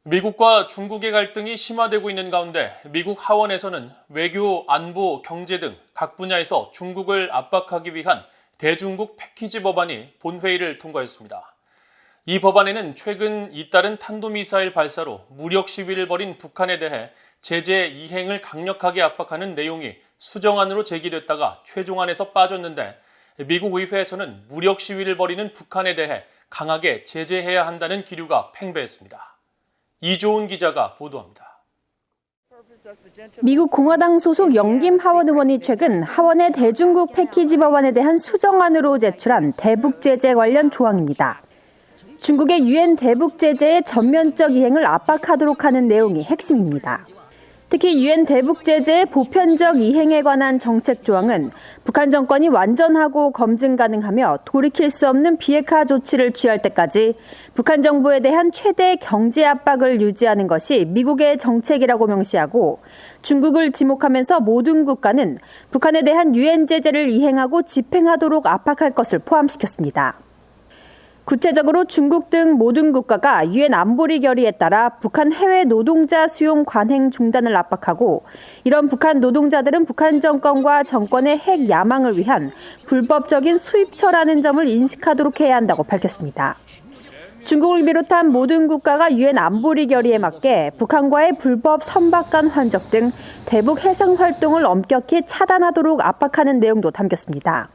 미국과 중국의 갈등이 심화되고 있는 가운데 미국 하원에서는 외교, 안보, 경제 등 각 분야에서 중국을 압박하기 위한 대중국 패키지 법안이 본회의를 통과했습니다. 이 법안에는 최근 잇따른 탄도미사일 발사로 무력 시위를 벌인 북한에 대해 제재 이행을 강력하게 압박하는 내용이 수정안으로 제기됐다가 최종안에서 빠졌는데 미국 의회에서는 무력 시위를 벌이는 북한에 대해 강하게 제재해야 한다는 기류가 팽배했습니다. 이조은 기자가 보도합니다. 미국 공화당 소속 영김 하원 의원이 최근 하원의 대중국 패키지 법안에 대한 수정안으로 제출한 대북 제재 관련 조항입니다. 중국의 유엔 대북 제재의 전면적 이행을 압박하도록 하는 내용이 핵심입니다. 특히 유엔 대북 제재의 보편적 이행에 관한 정책 조항은 북한 정권이 완전하고 검증 가능하며 돌이킬 수 없는 비핵화 조치를 취할 때까지 북한 정부에 대한 최대 경제 압박을 유지하는 것이 미국의 정책이라고 명시하고 중국을 지목하면서 모든 국가는 북한에 대한 유엔 제재를 이행하고 집행하도록 압박할 것을 포함시켰습니다. 구체적으로 중국 등 모든 국가가 유엔 안보리 결의에 따라 북한 해외 노동자 수용 관행 중단을 압박하고 이런 북한 노동자들은 북한 정권과 정권의 핵 야망을 위한 불법적인 수입처라는 점을 인식하도록 해야 한다고 밝혔습니다. 중국을 비롯한 모든 국가가 유엔 안보리 결의에 맞게 북한과의 불법 선박간 환적 등 대북 해상 활동을 엄격히 차단하도록 압박하는 내용도 담겼습니다.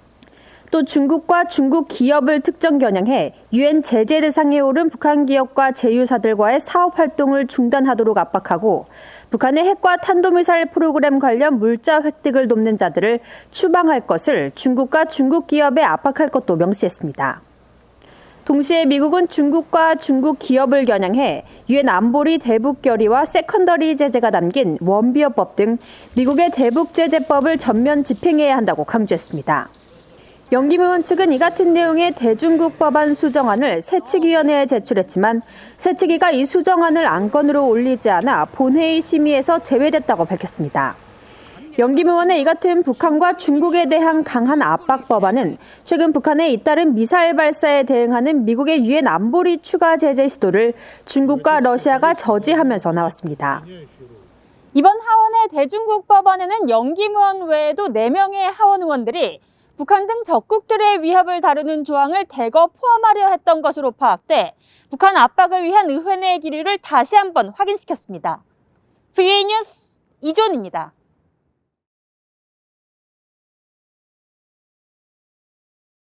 또 중국과 중국 기업을 특정 겨냥해 유엔 제재 대상에 오른 북한 기업과 제휴사들과의 사업 활동을 중단하도록 압박하고 북한의 핵과 탄도미사일 프로그램 관련 물자 획득을 돕는 자들을 추방할 것을 중국과 중국 기업에 압박할 것도 명시했습니다. 동시에 미국은 중국과 중국 기업을 겨냥해 유엔 안보리 대북 결의와 세컨더리 제재가 담긴 원비어법 등 미국의 대북 제재법을 전면 집행해야 한다고 강조했습니다. 영김 의원 측은 이 같은 내용의 대중국 법안 수정안을 세칙위원회에 제출했지만 세칙위가 이 수정안을 안건으로 올리지 않아 본회의 심의에서 제외됐다고 밝혔습니다. 영김 의원의 이 같은 북한과 중국에 대한 강한 압박 법안은 최근 북한에 잇따른 미사일 발사에 대응하는 미국의 유엔 안보리 추가 제재 시도를 중국과 러시아가 저지하면서 나왔습니다. 이번 하원의 대중국 법안에는 영김 의원 외에도 4명의 하원 의원들이 북한 등 적국들의 위협을 다루는 조항을 대거 포함하려 했던 것으로 파악돼 북한 압박을 위한 의회 내 기류를 다시 한번 확인시켰습니다. VA 뉴스 이존입니다.